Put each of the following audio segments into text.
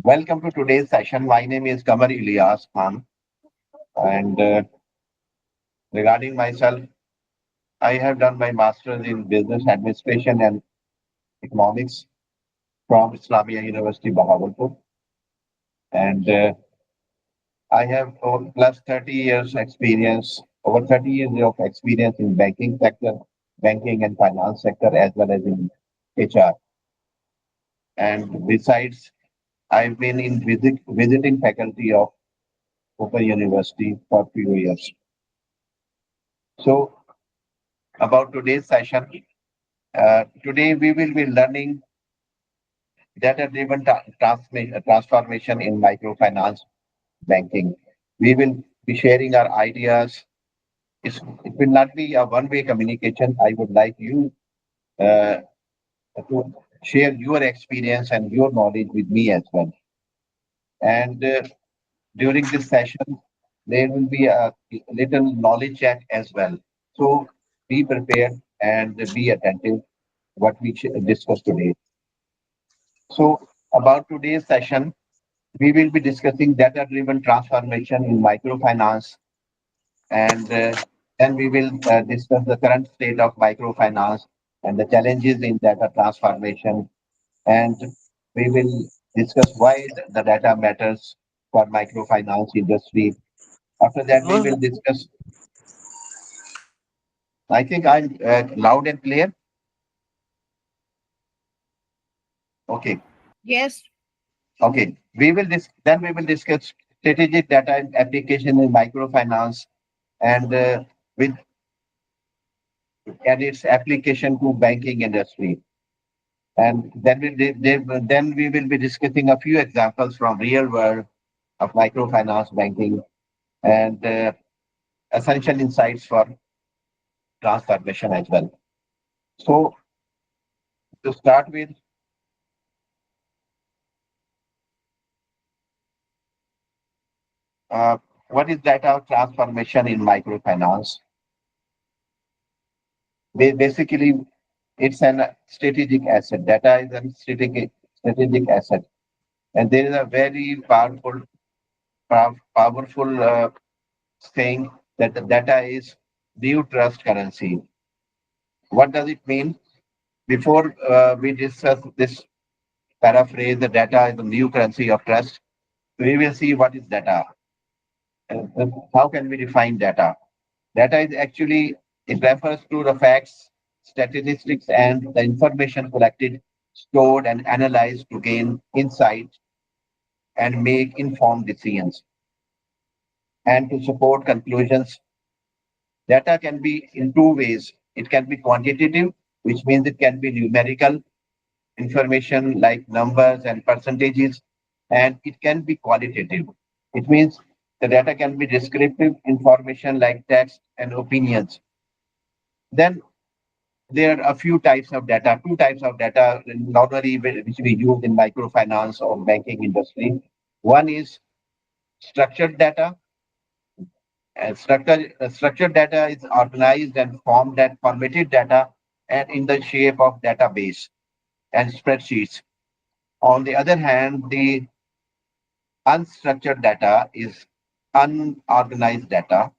Welcome to today's session. My name is Qamar Ilyas Khan, and regarding myself, I have done my master's in business administration and economics from Islamia University, Bahawalpur, and I have over plus 30 years experience, over 30 years of experience in banking sector, banking and finance sector, as well as in HR. And besides, I've been in visiting faculty of Open University for few years. So about today's session, today we will be learning data-driven transformation in microfinance banking. We will be sharing our ideas. It will not be a one-way communication. I would like you uh, to share your experience and your knowledge with me as well. And during this session, there will be a little knowledge check as well. So be prepared and be attentive what we discuss today. So about today's session, we will be discussing data-driven transformation in microfinance, and then we will discuss the current state of microfinance and the challenges in data transformation, and we will discuss why the data matters for microfinance industry. After that, we will discuss. I think I'm loud and clear. Okay. Yes. Okay. Then we will discuss strategic data application in microfinance and with and its application to banking industry. And then we will be discussing a few examples from real world of microfinance banking and essential insights for transformation as well. So to start with, uh, what is data transformation in microfinance? Basically, it's an strategic asset. Data is a strategic asset, and there is a very powerful saying that the data is new trust currency. What does it mean? Before we discuss this paraphrase, the data is the new currency of trust. We will see what is data. How can we define data? Data is actually, it refers to the facts, statistics, and the information collected, stored, and analyzed to gain insight and make informed decisions and to support conclusions. Data can be in two ways. It can be quantitative, which means it can be numerical information like numbers and percentages, and it can be qualitative. It means the data can be descriptive information like text and opinions. Then there are a few types of data, two types of data normally which we use in microfinance or banking industry. One is structured data. And structured data is organized and formatted data and in the shape of database and spreadsheets. On the other hand, the unstructured data is unorganized data,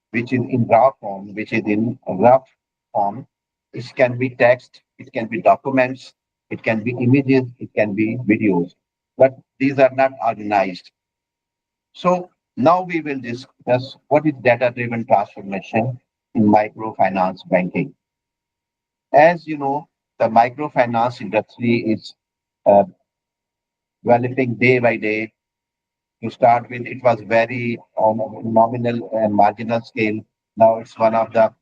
which is in raw form, which is in rough form. It can be text, it can be documents, it can be images, it can be videos, but these are not organized. So now we will discuss what is data-driven transformation in microfinance banking. As you know, the microfinance industry is uh, developing day by day. To start with, it was very nominal and marginal scale. Now it's one of the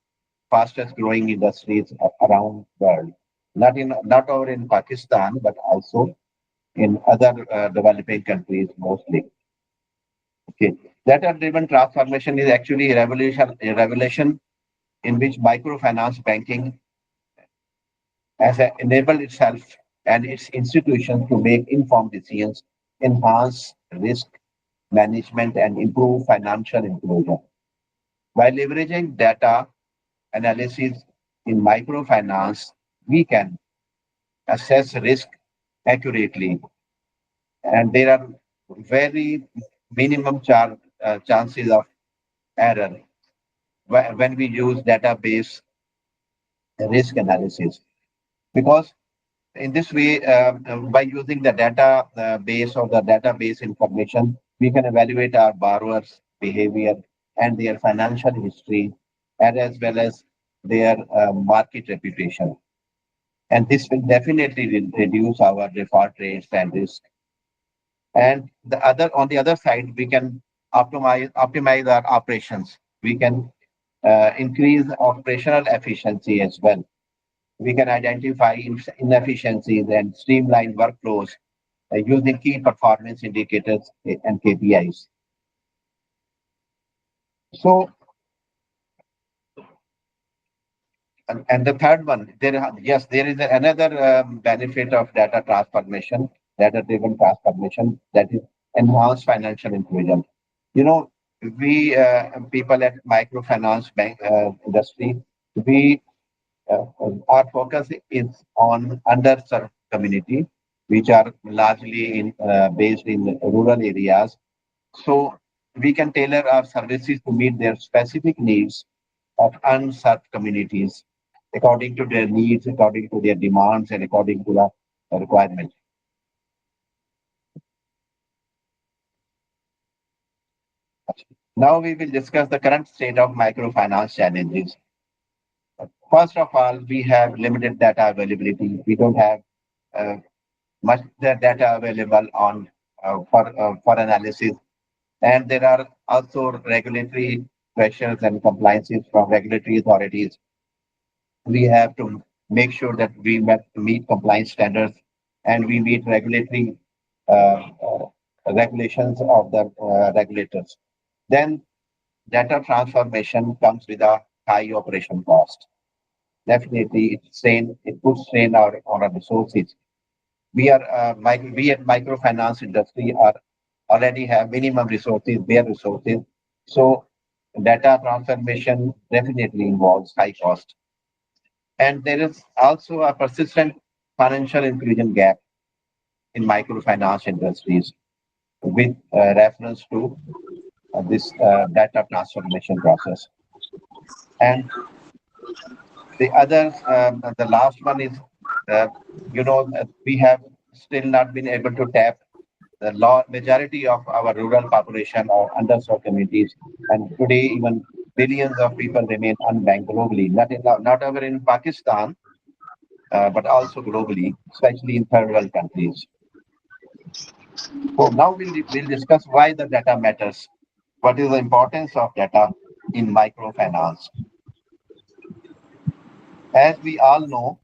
fastest growing industries around the world. Not only in Pakistan, but also in other developing countries mostly. Okay. Data-driven transformation is actually a revolution in which microfinance banking has enabled itself and its institutions to make informed decisions, enhance risk management, and improve financial inclusion. By leveraging data analysis in microfinance, we can assess risk accurately, and there are very minimum chances of error when we use database risk analysis, because in this way, by using the data base or the database information, we can evaluate our borrowers behavior and their financial history, and as well as their market reputation, and this will definitely reduce our default rates and risk. And on the other side, we can optimize our operations. We can increase operational efficiency as well. We can identify inefficiencies and streamline workflows using key performance indicators and KPIs. So, and the third one, yes, there is another benefit of data transformation, data-driven transformation, that is enhanced financial inclusion. You know, we people at microfinance bank industry, we our focus is on underserved community, which are largely based in rural areas. So we can tailor our services to meet their specific needs of unserved communities according to their needs, according to their demands, and according to the requirements. Now we will discuss the current state of microfinance challenges. First of all, we have limited data availability. We don't have uh, much data available on for analysis, and there are also regulatory pressures and compliances from regulatory authorities. We have to make sure that we meet compliance standards and we meet regulatory regulations of the regulators. Then data transformation comes with a high operation cost. Definitely, it puts strain on our resources. We at microfinance industry are already have minimum resources, bare resources. So data transformation definitely involves high cost. And there is also a persistent financial inclusion gap in microfinance industries with reference to this data transformation process. And the last one is, uh, we have still not been able to tap the majority of our rural population or underserved communities. And today, even billions of people remain unbanked globally, not only in Pakistan, but also globally, especially in third world countries. So now we'll discuss why the data matters. What is the importance of data in microfinance? As we all know,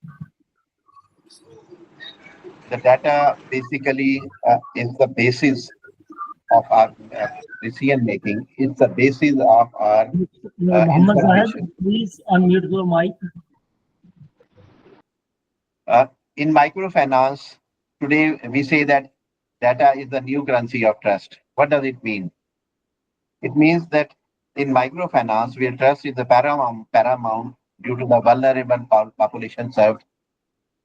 the data basically is the basis of our decision making. It's the basis of our Muhammad Zahid, information. please unmute your mic. Uh, in microfinance, today we say that data is the new currency of trust. What does it mean? It means that in microfinance, where trust is the paramount due to the vulnerable population served,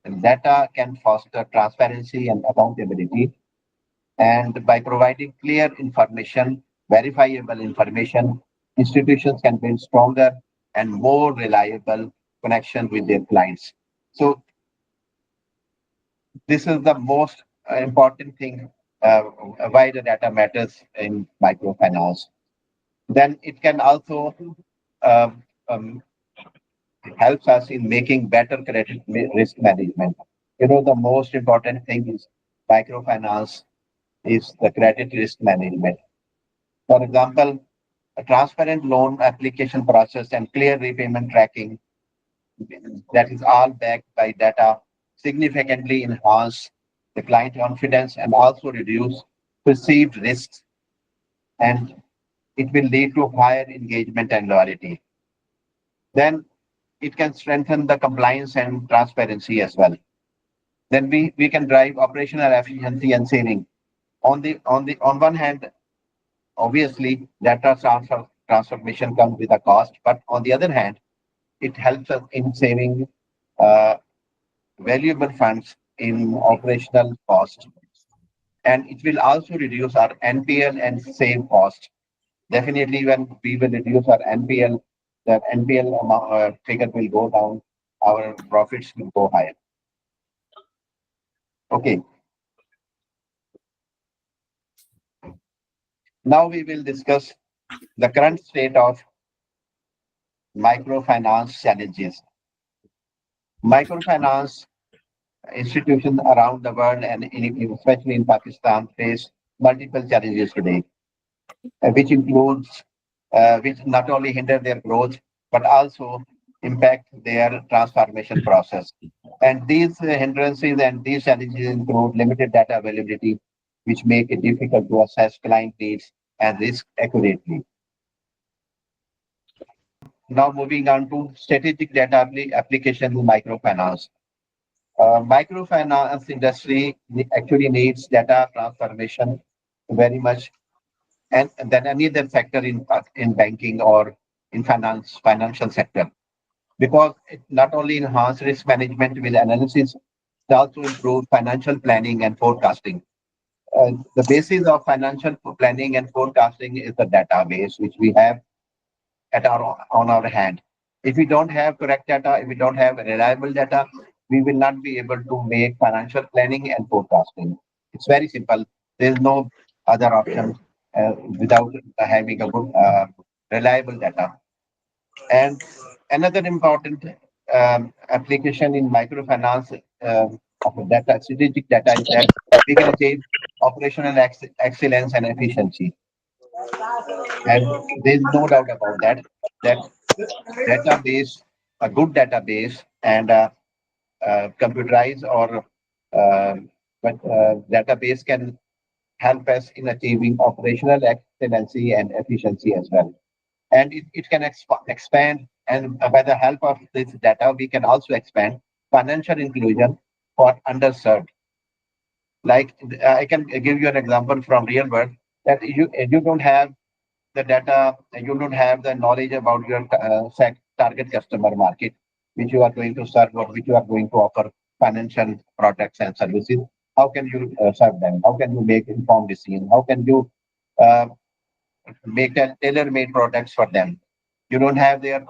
and data can foster transparency and accountability. And by providing clear information, verifiable information, institutions can build stronger and more reliable connection with their clients. So this is the most important thing why the data matters in microfinance. Then it can also um, um, helps us in making better credit risk management. The most important thing is microfinance is the credit risk management. For example, a transparent loan application process and clear repayment tracking, that is all backed by data, significantly enhance the client confidence and also reduce perceived risks, and it will lead to higher engagement and loyalty. Then it can strengthen the compliance and transparency as well. Then we can drive operational efficiency and saving. On one hand, obviously data transformation comes with a cost, but on the other hand, it helps us in saving uh, valuable funds in operational cost. and it will also reduce our NPL and save cost. Definitely, when we will reduce our NPL, the NPL amount, figure will go down, our profits will go higher. Okay, now we will discuss the current state of microfinance challenges. Microfinance institutions around the world and especially in Pakistan face multiple challenges today, which not only hinder their growth but also impact their transformation process. And these hindrances and these challenges include limited data availability, which make it difficult to assess client needs and risk accurately. Now moving on to strategic data application to microfinance. Microfinance industry actually needs data transformation very much and than any other sector in banking or in financial sector, because it not only enhance risk management with analysis, it also improve financial planning and forecasting. The basis of financial planning and forecasting is the database which we have at our on our hand. If we don't have correct data, if we don't have reliable data, we will not be able to make financial planning and forecasting. It's very simple. There is no other option without having a good, reliable data. And another important application in microfinance of data, strategic data, is that we can achieve operational excellence and efficiency. And there is no doubt about that. That database, a good database, and computerized or database can help us in achieving operational excellency and efficiency as well. And it can expand, and by the help of this data, we can also expand financial inclusion for underserved. Like I can give you an example from real world that you don't have the data, you don't have the knowledge about your target customer market, which you are going to serve or which you are going to offer financial products and services. How can you serve them? How can you make informed decision? How can you uh, make a tailor-made products for them? You don't have their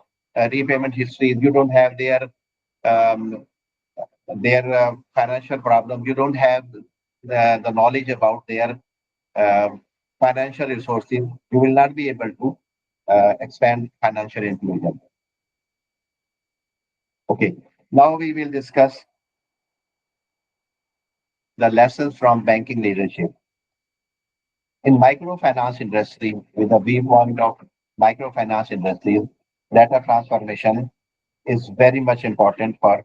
repayment histories. You don't have um, their financial problems. You don't have the knowledge about their um financial resources. You will not be able to expand financial inclusion. Okay. Now we will discuss the lessons from banking leadership. In microfinance industry, with the viewpoint of microfinance industry, data transformation is very much important for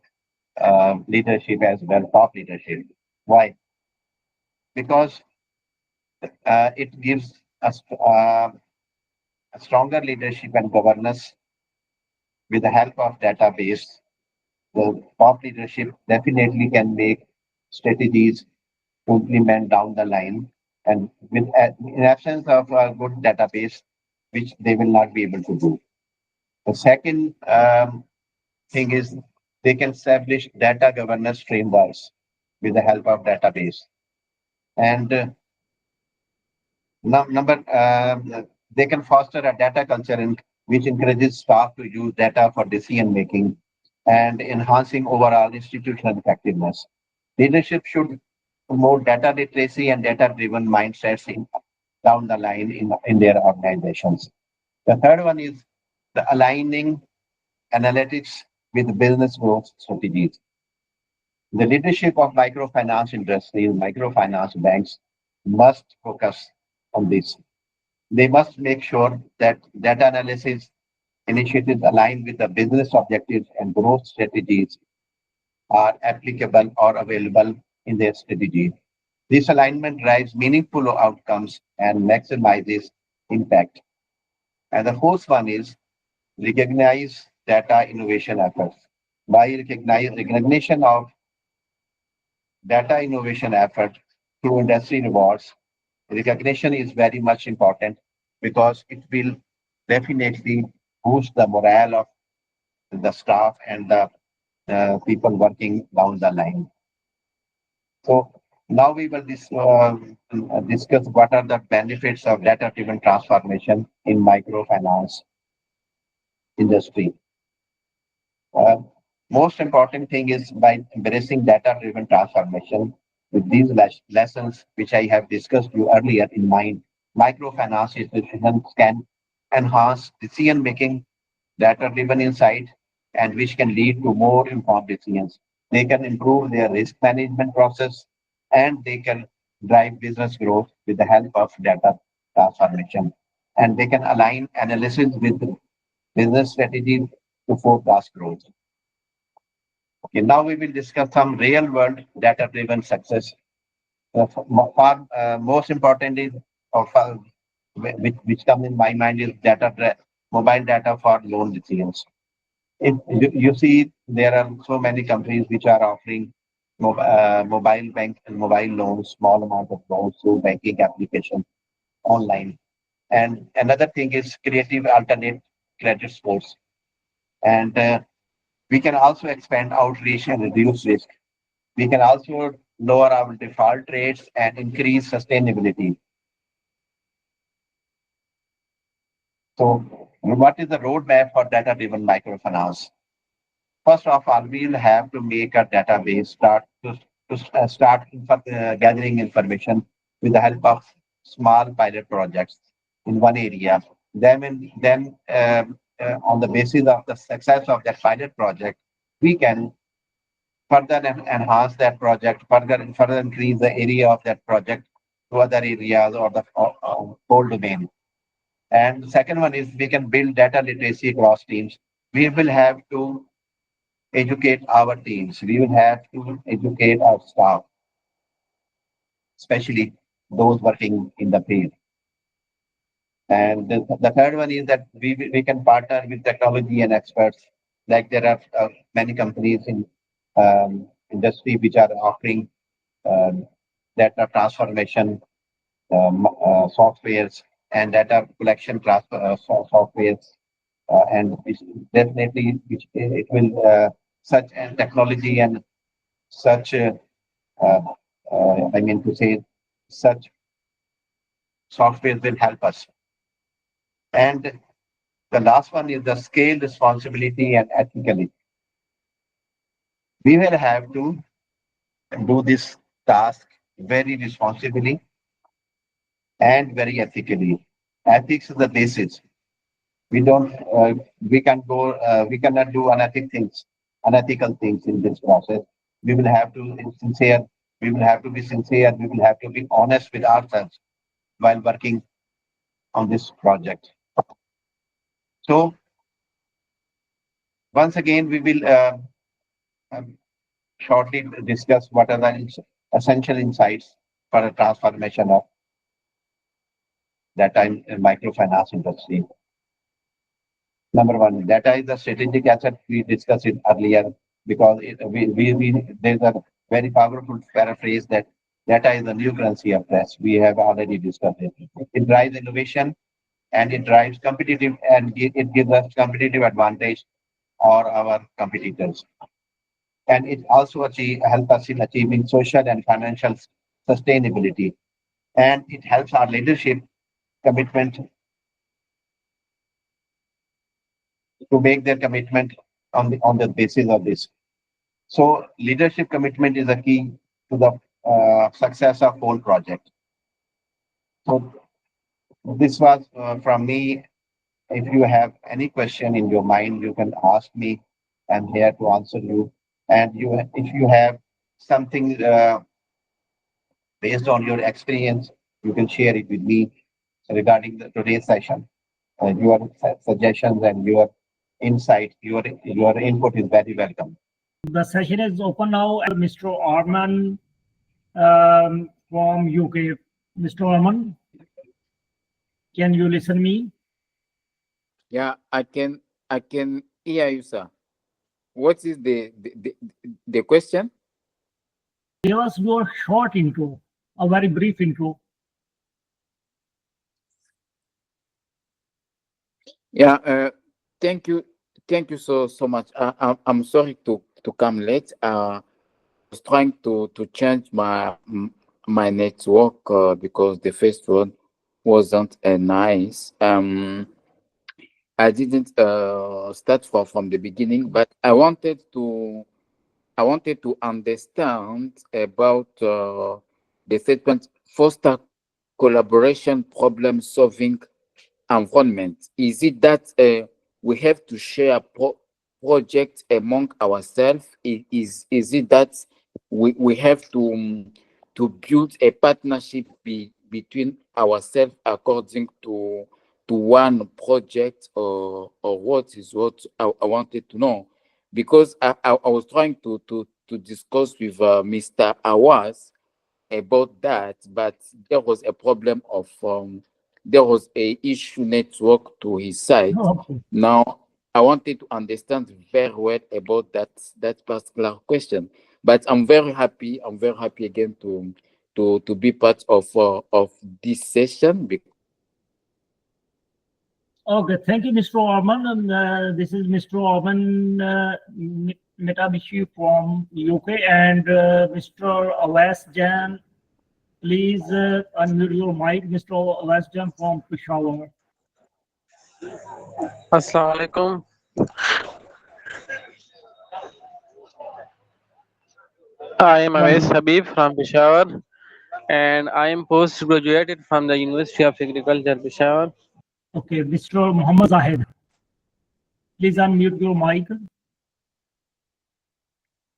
leadership as well, top leadership. Why? Because it gives us a stronger leadership and governance with the help of database. The top leadership definitely can make strategies to implement down the line, and in absence of a good database, which they will not be able to do. The second thing is they can establish data governance frameworks with the help of database. And number they can foster a data culture which encourages staff to use data for decision making and enhancing overall institutional effectiveness. Leadership should promote data literacy and data driven mindsets down the line in their organizations. The third one is the aligning analytics with business growth strategies. The leadership of microfinance industry, microfinance banks must focus on this. They must make sure that data analysis initiatives aligned with the business objectives and growth strategies are applicable or available in their strategy. This alignment drives meaningful outcomes and maximizes impact. And the fourth one is recognize data innovation efforts. By recognition of data innovation effort through industry rewards, recognition is very much important because it will definitely boost the morale of the staff and the people working down the line. So Now we will discuss what are the benefits of data-driven transformation in microfinance industry. Uh, Most important thing is by embracing data-driven transformation with these lessons, which I have discussed you earlier in mind, microfinance institutions can enhance decision-making, data-driven insight, and which can lead to more informed decisions. They can improve their risk management process and they can drive business growth with the help of data transformation. And they can align analysis with business strategy to forecast growth. Okay, now we will discuss some real world data driven success. Most important is, or far, which comes in my mind is mobile data for loan decisions. If you see, there are so many companies which are offering mobile bank and mobile loans, small amount of loans through banking application online. And another thing is creative alternate credit scores. And we can also expand outreach and reduce risk. We can also lower our default rates and increase sustainability. So, what is the roadmap for data-driven microfinance? First of all, we'll have to make a database start gathering information with the help of small pilot projects in one area. Then, on the basis of the success of that pilot project, we can further enhance that project, further increase the area of that project to other areas or the whole domain. And the second one is we can build data literacy across teams. We will have to educate our teams. We will have to educate our staff, especially those working in the field. And the third one is that we can partner with technology and experts. Like there are many companies in industry which are offering um, data transformation softwares and data collection softwares, and which definitely it will such technology and such uh, I mean to say such software will help us. And the last one is the scale responsibility and ethically. We will have to do this task very responsibly and very ethically. Ethics is the basis. We don't we can go we cannot do unethical things in this process. We will have to be sincere. We will have to be sincere. We will have to be honest with ourselves while working on this project. So once again we will um, shortly discuss what are the essential insights for the transformation of data in microfinance industry. Number one, data is the strategic asset. We discussed it earlier because there's a very powerful paraphrase that data is the new currency of trust. We have already discussed it. It drives innovation and it drives competitive and it gives us competitive advantage or our competitors. And it also help us in achieving social and financial sustainability. And it helps our leadership commitment to make their commitment on the basis of this. So leadership commitment is a key to the success of whole project. So this was from me. If you have any question in your mind, you can ask me. I'm here to answer you. And if you have something based on your experience, you can share it with me regarding today's session. Your suggestions and your insight, your input is very welcome. The session is open now. Mr. Arman from UK. Mr. Arman, can you listen me? Yeah, I can hear you, sir. What is the question? Give us your short intro, a very brief intro. Yeah, thank you, thank you so much. I'm sorry to come late. was trying to change my network because the first one wasn't nice. I didn't start from the beginning, but I wanted to understand about the statement foster collaboration problem solving environment. Is it that we have to share projects among ourselves? Is it that we have to build a partnership between ourselves according to one project, or what is what I wanted to know? Because I was trying to discuss with Mr. Awas about that, but there was a problem of there was a issue network to his side. Okay. Now I wanted to understand very well about that particular question. But I'm very happy. I'm very happy again to be part of this session. Okay, thank you, Mr. Orman. And, this is Mr. Orman Metabishi from UK, and Mr. Alas Jan. Please unmute your mic, Mr. Alas Jan from Peshawar. Assalamu alaikum. I am Awais Habib from Peshawar, and I am postgraduated from the University of Agriculture, Peshawar. Okay, Mr. Muhammad Zahid. Please unmute your mic.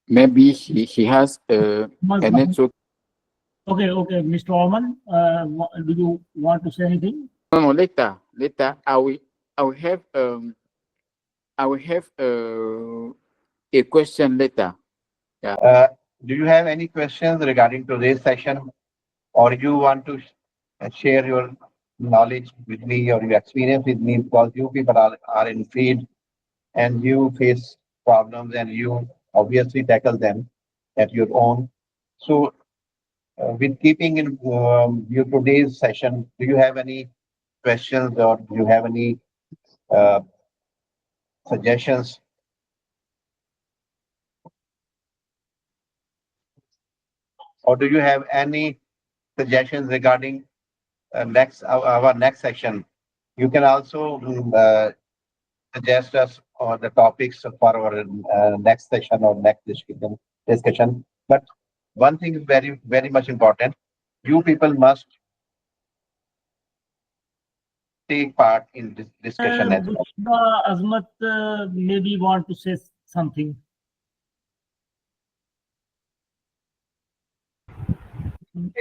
Maybe he has a network. Okay, Mr. Orman, do you want to say anything? No, later. I will have a question later. Do you have any questions regarding today's session, or you want to share your knowledge with me or your experience with me? Because you people are in field and you face problems and you obviously tackle them at your own. So, with keeping in your today's session, do you have any questions or do you have any uh, suggestions? Or do you have any suggestions regarding our next section? You can also suggest us or the topics for our next session or next discussion. But one thing is very, very much important. You people must take part in this discussion as well. Bushra Azmat maybe want to say something.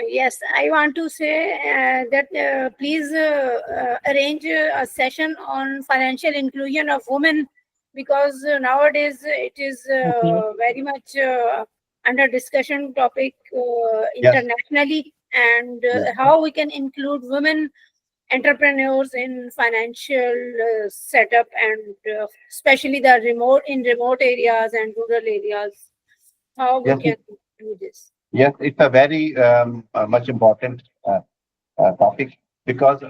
Yes, I want to say that please arrange a session on financial inclusion of women, because nowadays it is very much under discussion topic internationally, and how we can include women entrepreneurs in financial setup, and especially the remote areas and rural areas, how we Yes, can do this. yes, it's a very much important topic because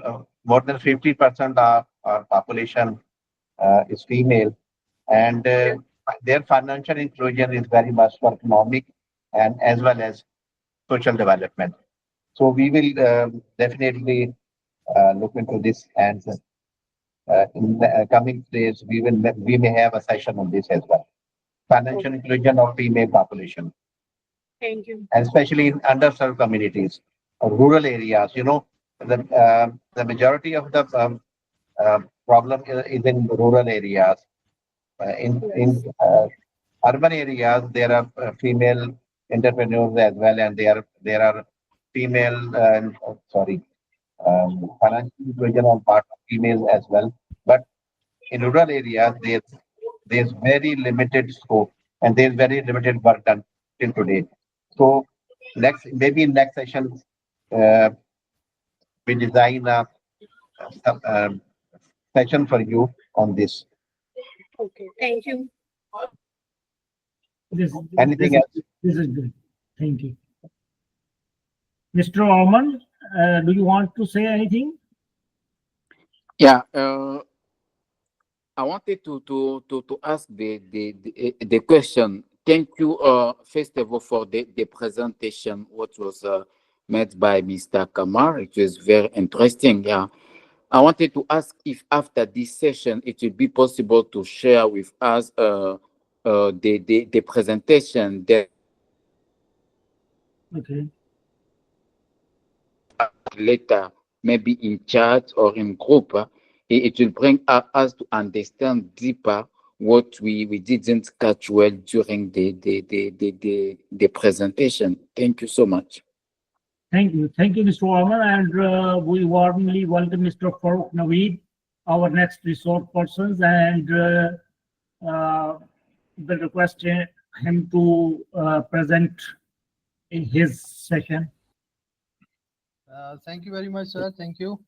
more than 50% of our population is female, and their financial inclusion is very much for economic and as well as social development. So we will definitely look into this, and in the coming days we may have a session on this as well. Financial inclusion of female population, Thank you. and especially in underserved communities, rural areas. You know, the majority of the problem is in rural areas. In urban areas, there are female entrepreneurs as well, and there are female sorry financial inclusion on part of females as well. But in rural areas, there's very limited scope and there's very limited work done till today. So maybe in next session, uh, we design a session for you on this. Okay, thank you. Anything else? This is good. Thank you. Mr. Orman, do you want to say anything? Yeah. I wanted to ask the question thank you, first of all, for the presentation, what was made by Mr. Qamar. It was very interesting. Yeah. I wanted to ask if after this session, it would be possible to share with us the presentation that Okay. later, maybe in chat or in group. It will bring us to understand deeper what we didn't catch well during the presentation. Thank you so much. Thank you. Thank you, Mr. Orman. And we warmly welcome Mr. Farooq Naveed, our next resource persons, and the request him to present in his session. Thank you very much, sir. Thank you.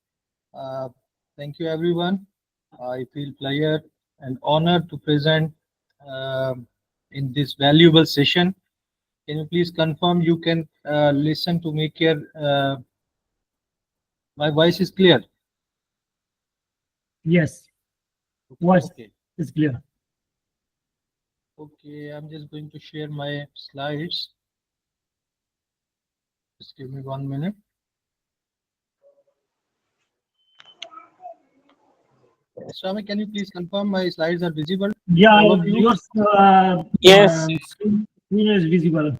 Thank you, everyone. I feel pleasure and honor to present in this valuable session. Can you please confirm you can listen to me here? My voice is clear. Yes, voice Okay. is clear. Okay, I'm just going to share my slides. Just give me 1 minute. Swami, can you please confirm my slides are visible? Yeah, All of you? your Yes. screen is visible.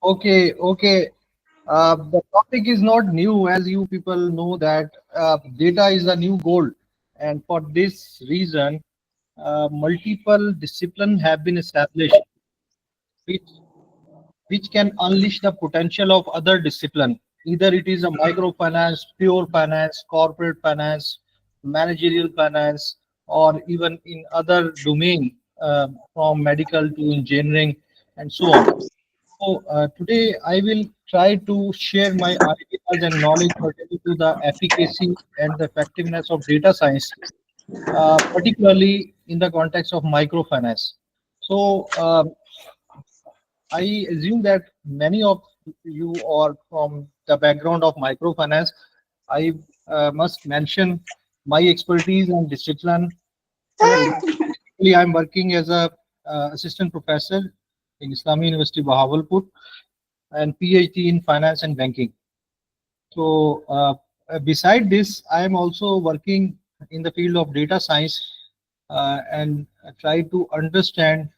Okay, okay. The topic is not new, as you people know that data is the new gold, and for this reason, multiple disciplines have been established, which which can unleash the potential of other discipline. Either it is a microfinance, pure finance, corporate finance, managerial finance, or even in other domain, from medical to engineering and so on. So today I will try to share my ideas and knowledge pertaining to the efficacy and the effectiveness of data science, particularly in the context of microfinance. So I assume that many of you are from the background of microfinance. I must mention my expertise and discipline. So basically, I'm working as a assistant professor in Islami University Bahawalpur and PhD in finance and banking. So beside this, I am also working in the field of data science and try to understand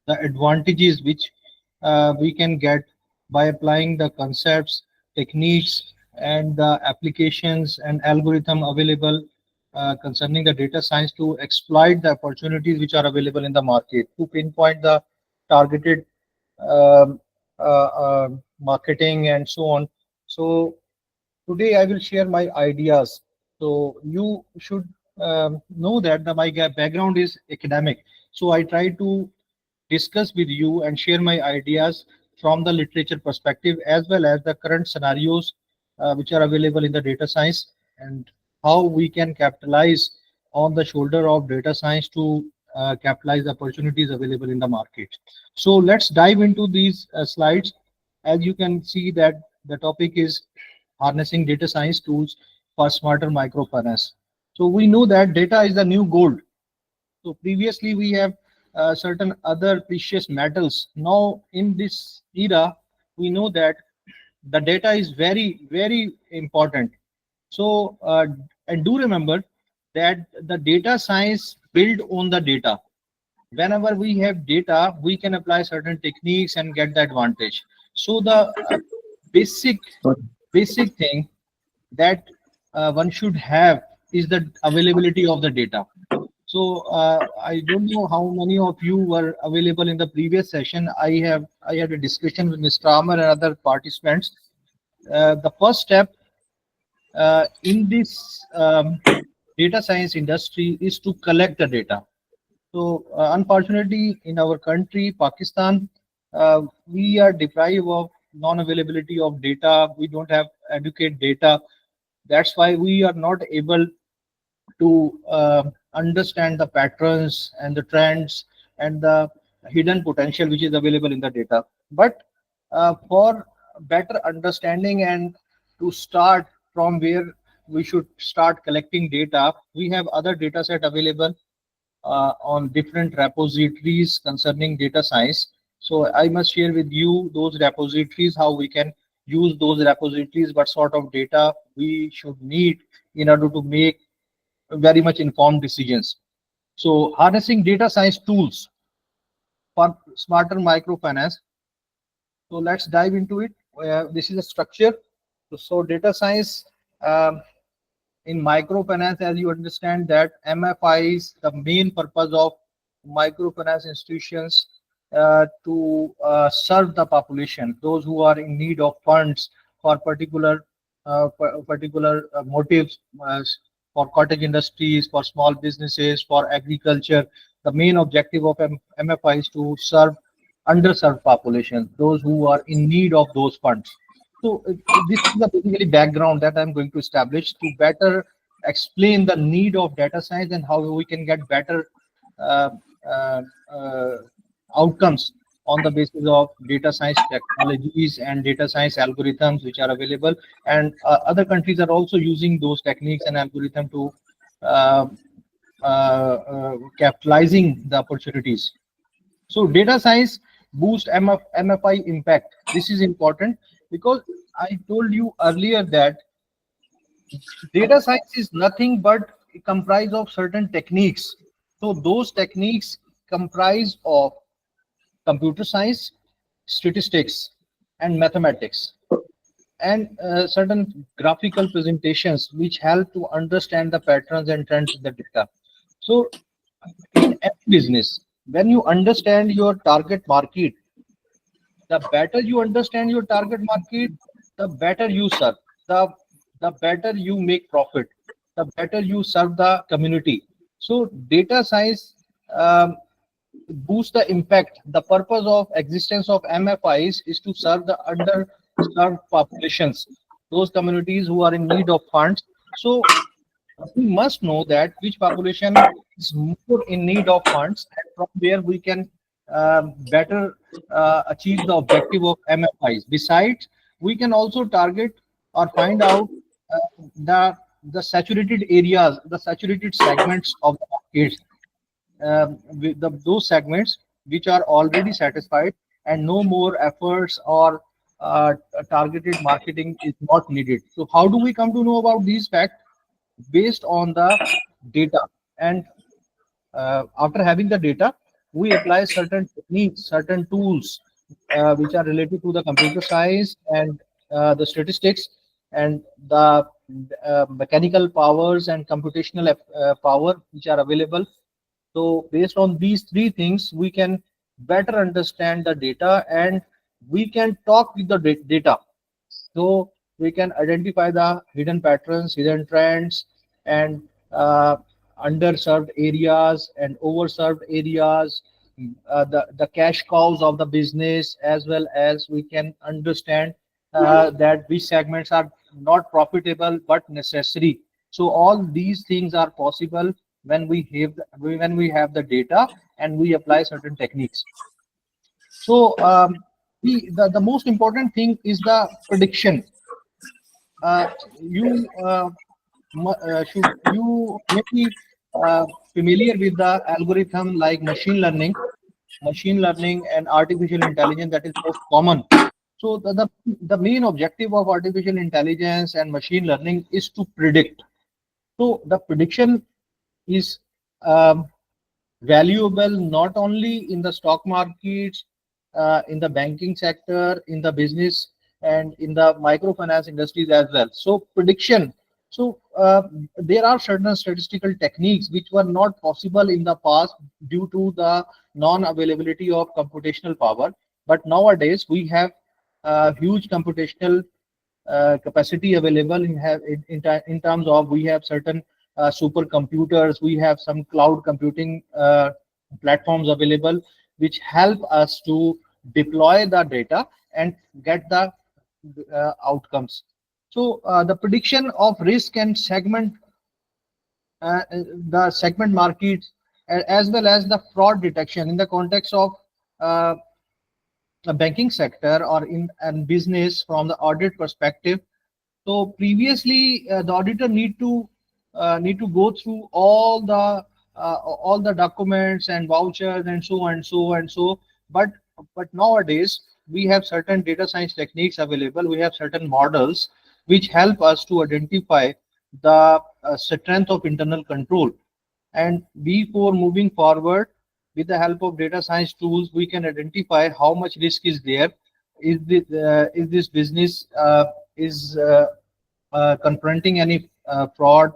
the advantages which we can get by applying the concepts, techniques, and the applications and algorithm available concerning the data science to exploit the opportunities which are available in the market, to pinpoint the targeted um, marketing and so on. So today I will share my ideas. So you should know that my background is academic. So I try to discuss with you and share my ideas from the literature perspective as well as the current scenarios which are available in the data science, and how we can capitalize on the shoulder of data science to capitalize the opportunities available in the market. So let's dive into these slides. As you can see that the topic is harnessing data science tools for smarter microfinance. So we know that data is the new gold. So previously we have certain other precious metals. Now in this era, we know that the data is very, very important. So and do remember that the data science build on the data. Whenever we have data, we can apply certain techniques and get the advantage. So the basic basic thing that one should have is the availability of the data. So I don't know how many of you were available in the previous session. I had a discussion with Mr. Amar and other participants. The first step in this data science industry is to collect the data. So unfortunately, in our country, Pakistan, we are deprived of non-availability of data. We don't have adequate data. That's why we are not able to understand the patterns and the trends and the hidden potential which is available in the data. But for better understanding and to start from where we should start collecting data, we have other data set available on different repositories concerning data science. So I must share with you those repositories, how we can use those repositories, what sort of data we should need in order to make very much informed decisions. So harnessing data science tools for smarter microfinance. So let's dive into it. This is a structure. So data science in microfinance, as you understand that MFIs, the main purpose of microfinance institutions to serve the population, those who are in need of funds for particular motives, for cottage industries, for small businesses, for agriculture. The main objective of MFI is to serve underserved population, those who are in need of those funds. So this is the basically background that I'm going to establish to better explain the need of data science and how we can get better uh, uh, uh, outcomes on the basis of data science technologies and data science algorithms which are available. And other countries are also using those techniques and algorithm to uh, capitalizing the opportunities. So data science boost MFI impact. This is important because I told you earlier that data science is nothing but comprised of certain techniques. So those techniques comprise of computer science, statistics, and mathematics, and certain graphical presentations which help to understand the patterns and trends in the data. So in every business, when you understand your target market, the better you understand your target market, the better you serve, the the better you make profit, the better you serve the community. So data science um, boost the impact. The purpose of existence of MFIs is to serve the underserved populations, those communities who are in need of funds. So we must know that which population is more in need of funds, and from where we can better achieve the objective of MFIs. Besides, we can also target or find out the saturated areas, the saturated segments of the markets, those segments which are already satisfied and no more efforts or targeted marketing is not needed. So how do we come to know about these facts? Based on the data. And after having the data, we apply certain techniques, certain tools which are related to the computer science and the statistics and the mechanical powers and computational power which are available. So based on these three things, we can better understand the data and we can talk with the data. So we can identify the hidden patterns, hidden trends, and underserved areas and overserved areas, the cash cows of the business, as well as we can understand that which segments are not profitable but necessary. So all these things are possible when we have the data and we apply certain techniques. So the most important thing is the prediction. You may be familiar with the algorithm like machine learning and artificial intelligence that is most common. So the main objective of artificial intelligence and machine learning is to predict. So the prediction is um, valuable not only in the stock markets, in the banking sector, in the business, and in the microfinance industries as well. So prediction. So there are certain statistical techniques which were not possible in the past due to the non-availability of computational power. But nowadays we have huge computational capacity available in terms of we have certain supercomputers, we have some cloud computing platforms available which help us to deploy the data and get the outcomes. So the prediction of risk and the segment markets, as well as the fraud detection in the context of uh, the banking sector or in and business from the audit perspective. So previously, the auditor need to go through all the all the documents and vouchers and so and so and so. But nowadays we have certain data science techniques available. We have certain models which help us to identify the strength of internal control. And before moving forward, with the help of data science tools, we can identify how much risk is there. Is this business is confronting any fraud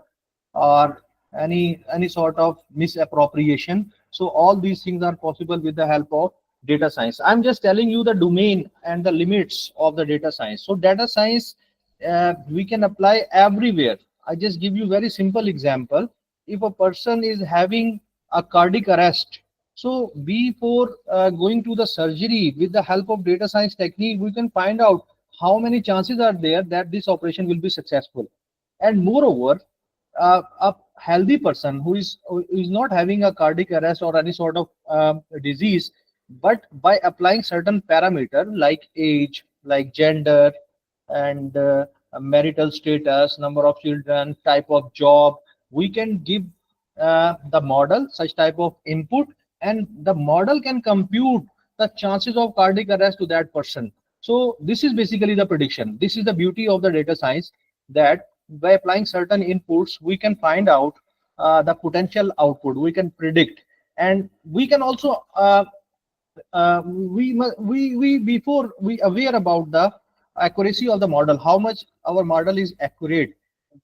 or any sort of misappropriation? So all these things are possible with the help of data science. I'm just telling you the domain and the limits of the data science. So data science we can apply everywhere. I just give you very simple example. If a person is having a cardiac arrest, so before going to the surgery, with the help of data science technique, we can find out how many chances are there that this operation will be successful. And moreover, a healthy person who is not having a cardiac arrest or any sort of disease, but by applying certain parameter like age, like gender, and marital status, number of children, type of job, we can give the model such type of input, and the model can compute the chances of cardiac arrest to that person. So this is basically the prediction. This is the beauty of the data science, that by applying certain inputs, we can find out the potential output, we can predict, and we can also we before we aware about the accuracy of the model, how much our model is accurate,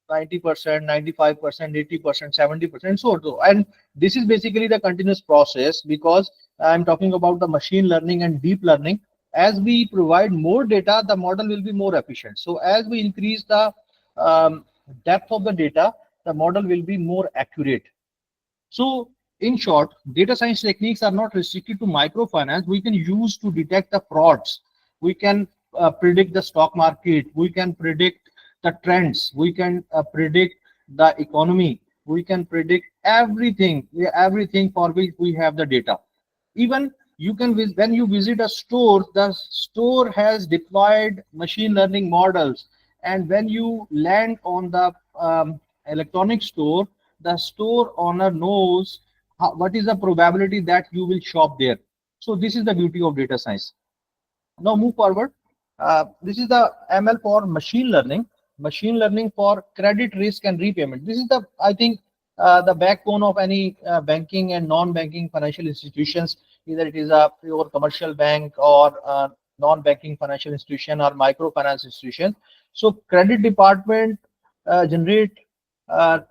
90%, 95%, 80%, 70%, so on. And this is basically the continuous process, because I'm talking about the machine learning and deep learning. As we provide more data, the model will be more efficient. So as we increase the depth of the data, the model will be more accurate. So in short, data science techniques are not restricted to microfinance. We can use to detect the frauds. We can predict the stock market. We can predict the trends. We can predict the economy. We can predict everything, everything for which we have the data. Even you can, when you visit a store, the store has deployed machine learning models. And when you land on the electronic store, the store owner knows what is the probability that you will shop there. So this is the beauty of data science. Now move forward. This is the ML for machine learning for credit risk and repayment. This is the, I think, the backbone of any banking and non-banking financial institutions, either it is a pure commercial bank or non-banking financial institution or microfinance institution. So credit department generate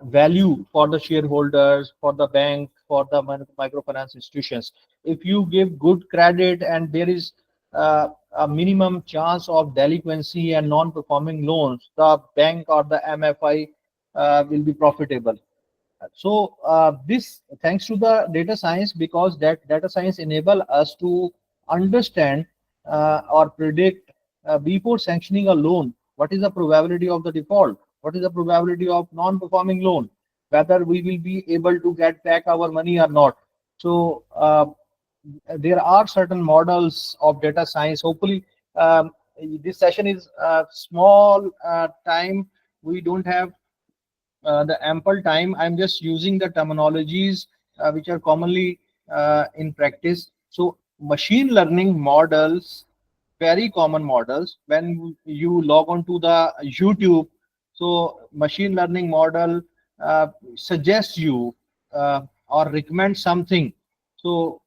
value for the shareholders, for the bank, for the microfinance institutions. If you give good credit and there is a minimum chance of delinquency and non-performing loans, the bank or the MFI will be profitable. So this, thanks to the data science, because that data science enable us to understand or predict before sanctioning a loan, what is the probability of the default, what is the probability of non-performing loan, whether we will be able to get back our money or not. So there are certain models of data science. Hopefully this session is small time, we don't have the ample time. I'm just using the terminologies which are commonly in practice. So machine learning models, very common models. When you log on to the YouTube, so machine learning model suggests you or recommend something. So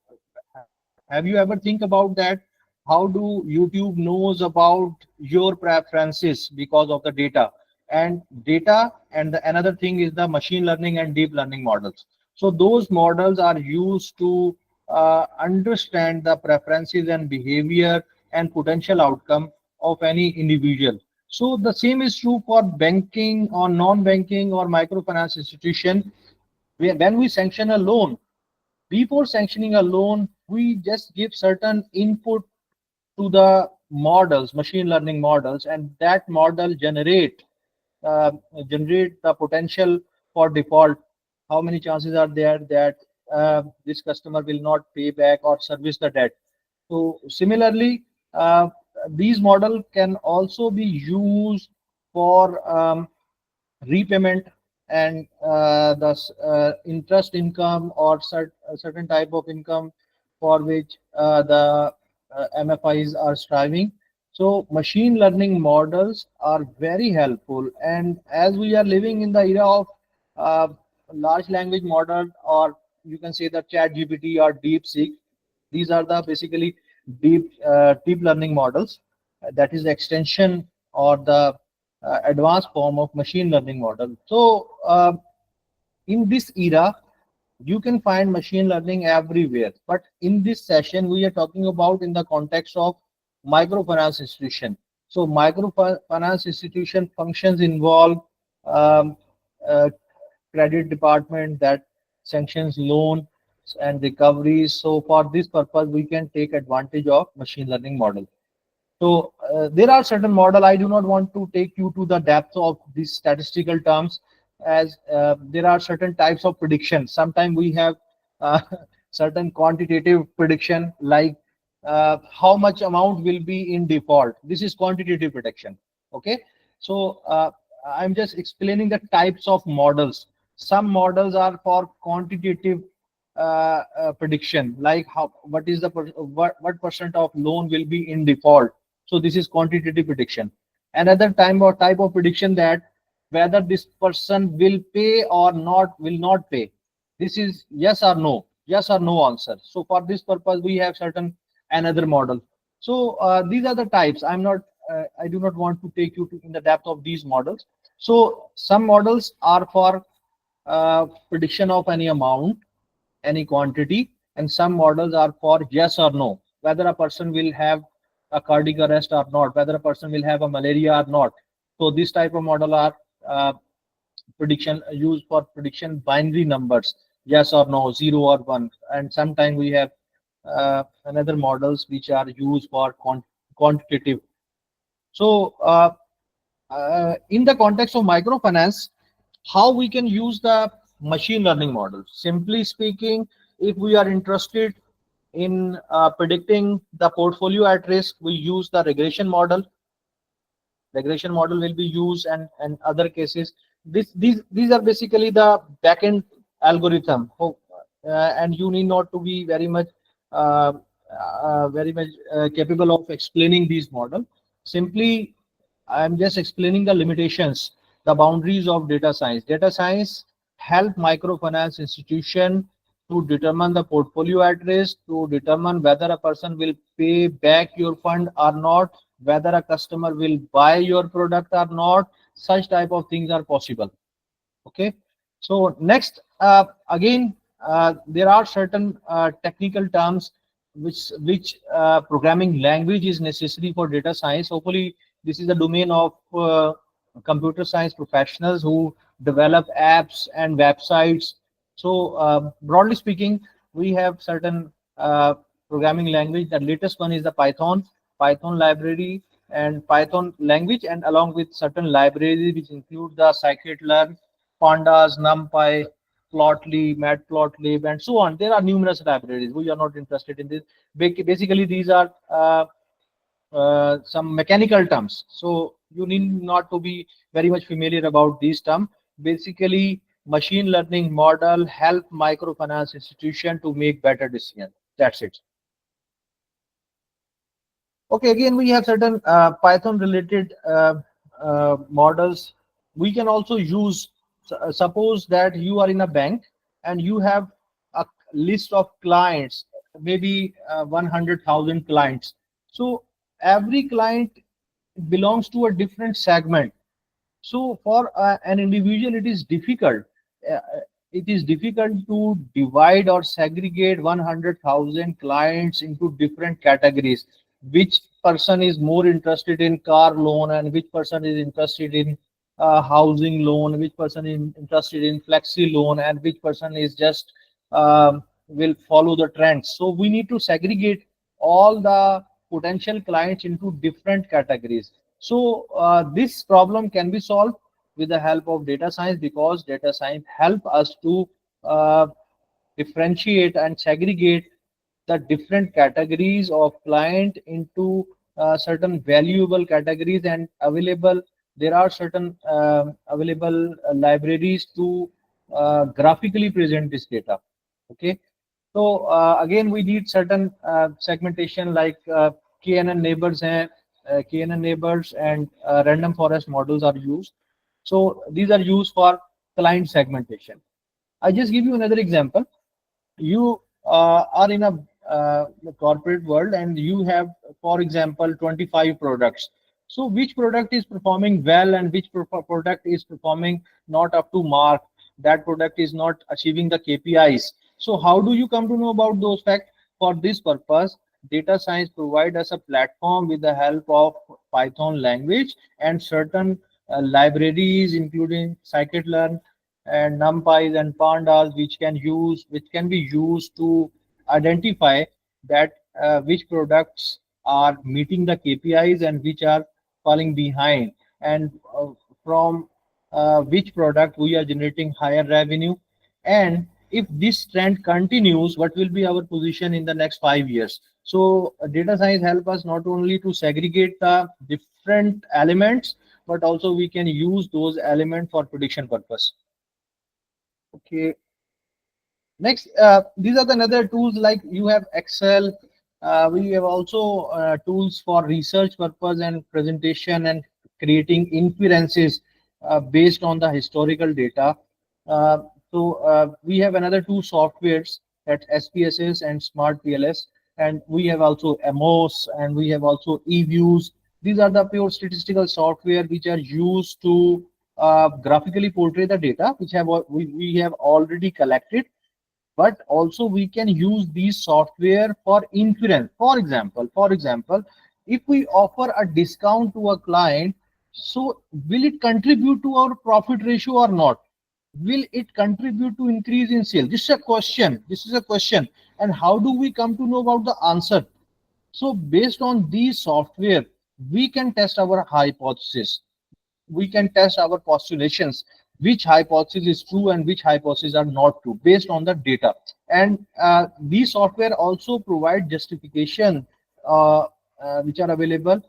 have you ever think about that? How do YouTube knows about your preferences because of the data? And another thing is the machine learning and deep learning models. So those models are used to understand the preferences and behavior and potential outcome of any individual. So the same is true for banking or non-banking or microfinance institution. When we sanction a loan, before sanctioning a loan, we just give certain input to the models, machine learning models, and that model uh, generate the potential for default. How many chances are there that this customer will not pay back or service the debt? So similarly, these models can also be used for repayment. and the interest income or certain type of income for which the MFIs are striving. So machine learning models are very helpful. And as we are living in the era of uh, large language model, or you can say the chat GPT or DeepSeek, these are the basically deep learning models. That is the extension or the advanced form of machine learning model. So in this era, you can find machine learning everywhere. But in this session, we are talking about in the context of microfinance institution. So microfinance institution functions involve um, uh, credit department that sanctions loan and recoveries. So for this purpose, we can take advantage of machine learning model. So there are certain model. I do not want to take you to the depth of these statistical terms, as there are certain types of prediction. Sometimes we have uh, certain quantitative prediction, like how much amount will be in default. This is quantitative prediction. Okay, so I'm just explaining the types of models. Some models are for quantitative prediction, like how what is the what percent of loan will be in default. So this is quantitative prediction. Another type of prediction, that whether this person will pay or not, will not pay. This is yes or no answer. So for this purpose, we have certain another model. So these are the types. I do not want to take you to in the depth of these models. So some models are for prediction of any amount, any quantity, and some models are for yes or no, whether a person will have a cardiac arrest or not, whether a person will have a malaria or not. So this type of model are prediction used for prediction binary numbers, yes or no, 0 or 1. And sometimes we have another models which are used for quantitative. So in the context of microfinance, how we can use the machine learning model? Simply speaking, if we are interested in predicting the portfolio at risk, we use the regression model. Regression model will be used, and other cases. These are basically the backend algorithm. And you need not to be uh, very much capable of explaining these model. Simply, I'm just explaining the limitations, the boundaries of data science. Data science help microfinance institution to determine the portfolio at risk, to determine whether a person will pay back your fund or not, whether a customer will buy your product or not. Such type of things are possible. Okay, so next, again, there are certain technical terms which programming language is necessary for data science. Hopefully this is the domain of computer science professionals who develop apps and websites. So broadly speaking, we have certain programming language. The latest one is the Python library and Python language, and along with certain libraries which include the scikit-learn, pandas, numpy, plotly, matplotlib, and so on. There are numerous libraries. We are not interested in this. Basically these are some mechanical terms, so you need not to be very much familiar about these terms. Basically, machine learning model help microfinance institution to make better decisions. That's it. Okay, again, we have certain Python related models. We can also use, suppose that you are in a bank and you have a list of clients, maybe 100,000 clients. So every client belongs to a different segment. So for an individual, it is difficult. Uh, it is difficult to divide or segregate 100,000 clients into different categories. Which person is more interested in car loan, and which person is interested in housing loan, which person is interested in flexi loan, and which person is just will follow the trends. So we need to segregate all the potential clients into different categories. So this problem can be solved with the help of data science, because data science help us to uh, differentiate and segregate the different categories of client into certain valuable categories and available there are certain available libraries to graphically present this data. Okay, so again, we need certain segmentation like KNN neighbors and KNN neighbors and random forest models are used. So these are used for client segmentation. I just give you another example. You are in a corporate world and you have, for example, 25 products. So which product is performing well and which product is performing not up to mark? That product is not achieving the KPIs. So how do you come to know about those facts? For this purpose, data science provide us a platform with the help of Python language and certain libraries, including scikit-learn and numpys and pandas, which can be used to identify that which products are meeting the KPIs and which are falling behind, and from which product we are generating higher revenue. And if this trend continues, what will be our position in the next 5 years? So data science help us not only to segregate the different elements, but also we can use those elements for prediction purpose. Okay. Next, these are the another tools like you have Excel. We have also tools for research purpose and presentation and creating inferences based on the historical data. Uh, we have another two softwares at SPSS and Smart PLS, and we have also MOS and we have also eViews. These are the pure statistical software which are used to graphically portray the data which we have already collected, but also we can use these software for inference. For example, if we offer a discount to a client, so will it contribute to our profit ratio or not? Will it contribute to increase in sale? This is a question. And how do we come to know about the answer? So based on these software, we can test our hypothesis, we can test our postulations, which hypothesis is true and which hypotheses are not true based on the data. And these software also provide justification which are available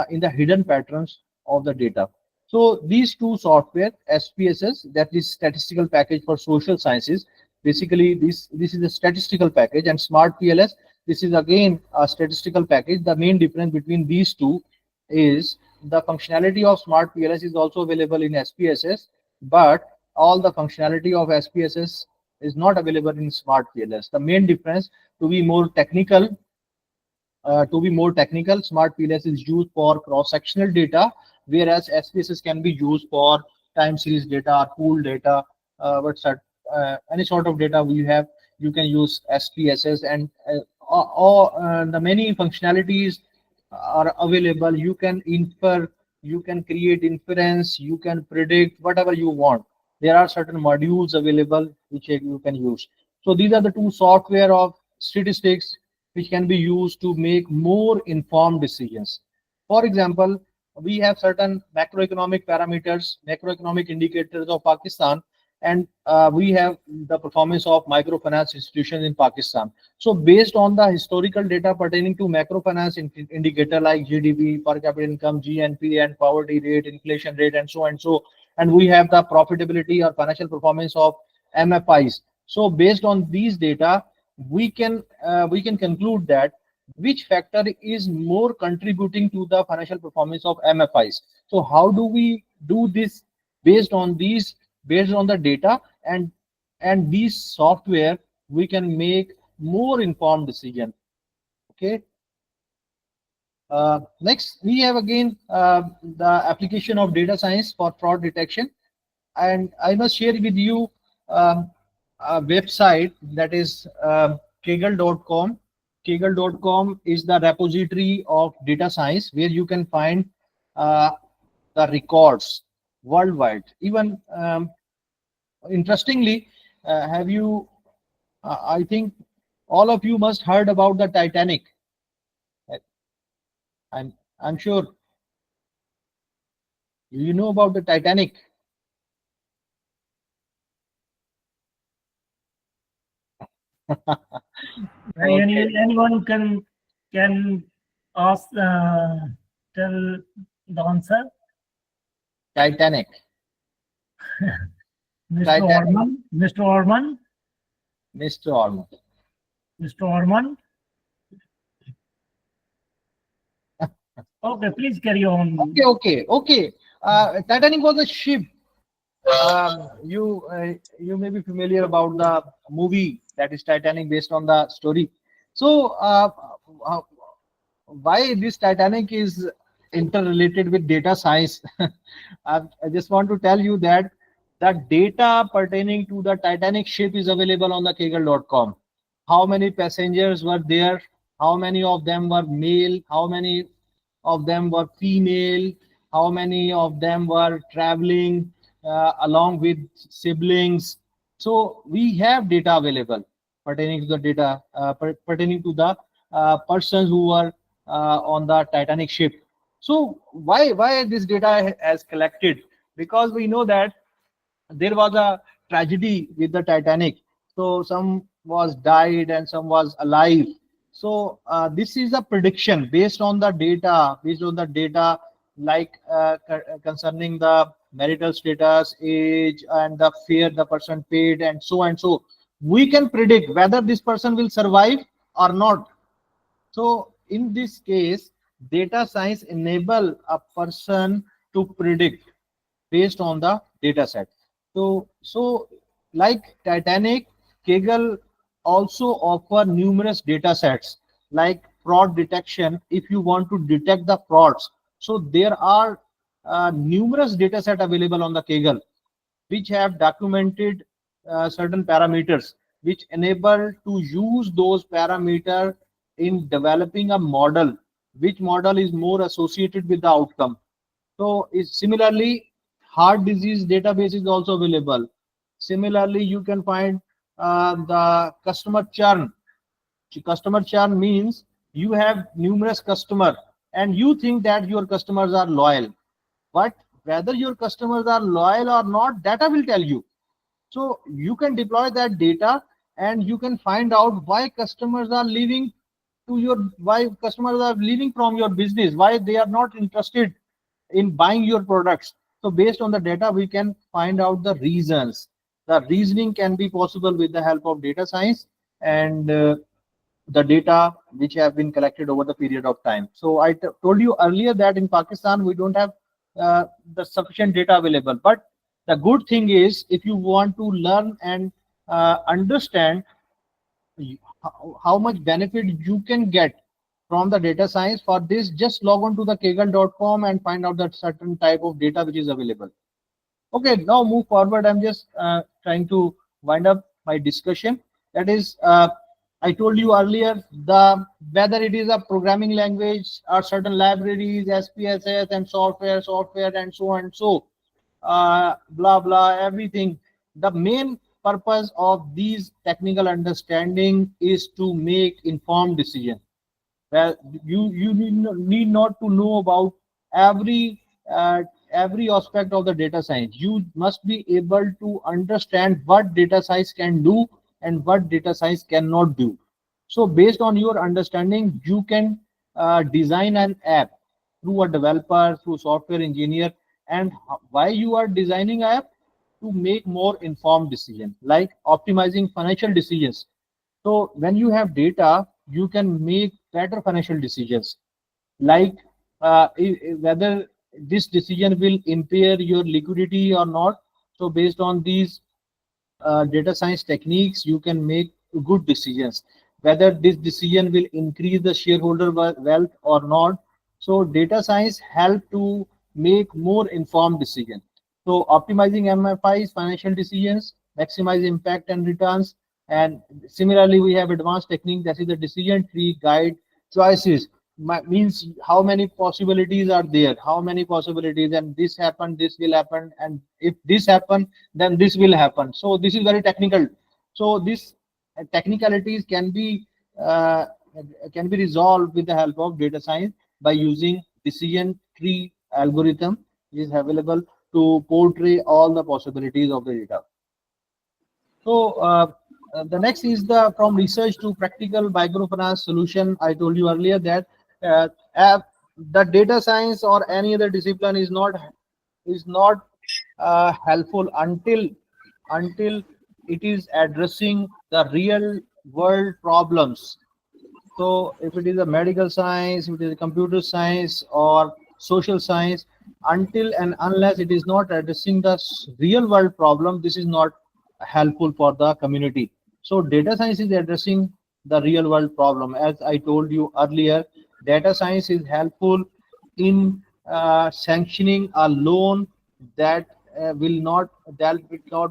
in the hidden patterns of the data. So these two software, SPSS, that is statistical package for social sciences. Basically, this is a statistical package, and Smart PLS, this is again a statistical package. The main difference between these two is the functionality of Smart PLS is also available in SPSS, but all the functionality of SPSS is not available in Smart PLS. The main difference, to be more technical, Smart PLS is used for cross-sectional data, whereas SPSS can be used for time series data or pool data. Any sort of data we have, you can use SPSS, and the many functionalities are available. You can infer, you can create inference, you can predict whatever you want. There are certain modules available which you can use. So these are the two software of statistics which can be used to make more informed decisions. For example, we have certain macroeconomic parameters, macroeconomic indicators of Pakistan, and we have the performance of microfinance institutions in Pakistan. So based on the historical data pertaining to macrofinance indicator like GDP, per capita income, GNP, and poverty rate, inflation rate, and so and so, and we have the profitability or financial performance of MFIs. So based on these data, we can conclude that which factor is more contributing to the financial performance of MFIs. So how do we do this? Based on the data and these software, we can make more informed decision. Okay. Next, we have again the application of data science for fraud detection, and I must share with you a website that is kaggle.com. Kaggle.com is the repository of data science where you can find uh, the records worldwide. Even interestingly, have you? I think all of you must heard about the Titanic. I'm sure you know about the Titanic. Okay. Anyone can ask tell the answer? Titanic. Mr. Titanic. Orman, Mr. Orman, Mr. Orman. Mr. Orman. Okay, please carry on. Okay. Titanic was a ship. You may be familiar about the movie that is Titanic, based on the story. So uh, why this Titanic is interrelated with data science? I just want to tell you that the data pertaining to the Titanic ship is available on the Kaggle.com. How many passengers were there? How many of them were male? How many of them were female? How many of them were traveling along with siblings? So we have data available pertaining to the data, pertaining to the persons who were on the Titanic ship. So why this data has collected? Because we know that there was a tragedy with the Titanic. So some was died and some was alive. So this is a prediction based on the data like concerning the marital status, age, and the fare the person paid, and so and so. We can predict whether this person will survive or not. So in this case, data science enable a person to predict based on the data set. So like Titanic, Kaggle also offer numerous data sets like fraud detection. If you want to detect the frauds, so there are numerous data set available on the Kaggle which have documented certain parameters which enable to use those parameters in developing a model, which model is more associated with the outcome. So is similarly, heart disease database is also available. Similarly, you can find the customer churn. Customer churn means you have numerous customer and you think that your customers are loyal, but whether your customers are loyal or not, data will tell you. So you can deploy that data and you can find out why customers are leaving why customers are leaving from your business, why they are not interested in buying your products. So based on the data, we can find out the reasons. The reasoning can be possible with the help of data science and the data which have been collected over the period of time. So I told you earlier that in Pakistan we don't have the sufficient data available. But the good thing is, if you want to learn and understand how much benefit you can get from the data science, for this just log on to the kaggle.com and find out that certain type of data which is available. Okay, now move forward. I'm just trying to wind up my discussion. That is, I told you earlier, the whether it is a programming language or certain libraries, SPSS and software, and so and so, blah blah, everything. The main purpose of these technical understanding is to make informed decision. Well, you need not to know about every every aspect of the data science. You must be able to understand what data science can do and what data science cannot do. So based on your understanding, you can design an app through a developer, through software engineer. And why you are designing app? To make more informed decision, like optimizing financial decisions. So when you have data, you can make better financial decisions, like whether this decision will impair your liquidity or not. So based on these data science techniques, you can make good decisions, whether this decision will increase the shareholder wealth or not. So data science help to make more informed decision. So optimizing MFIs, financial decisions, maximize impact and returns. And similarly, we have advanced technique, that is the decision tree guide choices. Means how many possibilities are there, how many possibilities, and this happen, this will happen, and if this happen, then this will happen. So this is very technical. So this technicalities uh, can be resolved with the help of data science by using decision tree algorithm, which is available to portray all the possibilities of the data. So the next is the from research to practical microfinance solution. I told you earlier that uh, the data science or any other discipline is not is not helpful until it is addressing the real world problems. So if it is a medical science, if it is a computer science or social science, until and unless it is not addressing the real world problem, this is not helpful for the community. So data science is addressing the real world problem. As I told you earlier, data science is helpful in sanctioning a loan that will not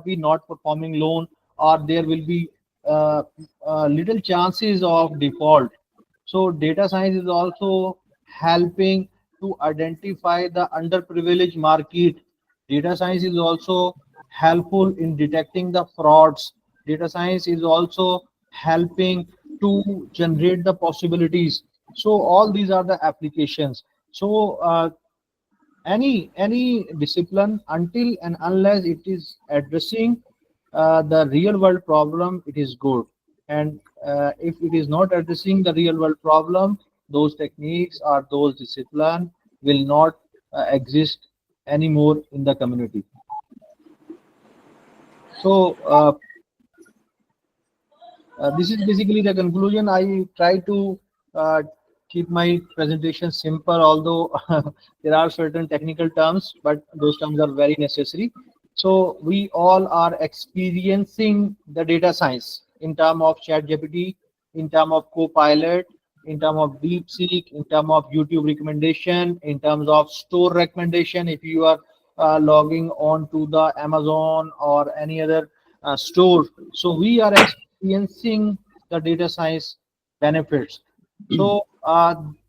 be not performing loan, or there will be uh, little chances of default. So data science is also helping to identify the underprivileged market. Data science is also helpful in detecting the frauds. Data science is also helping to generate the possibilities. So all these are the applications. So any discipline, until and unless it is addressing the real world problem, it is good. And if it is not addressing the real world problem, those techniques or those discipline will not exist anymore in the community. So this is basically the conclusion. I try to uh, keep my presentation simple, although there are certain technical terms, but those terms are very necessary. So we all are experiencing the data science in terms of ChatGPT, in terms of Copilot, in terms of DeepSeek, in terms of YouTube recommendation, in terms of store recommendation. If you are logging on to the Amazon or any other store, so we are experiencing the data science benefits. So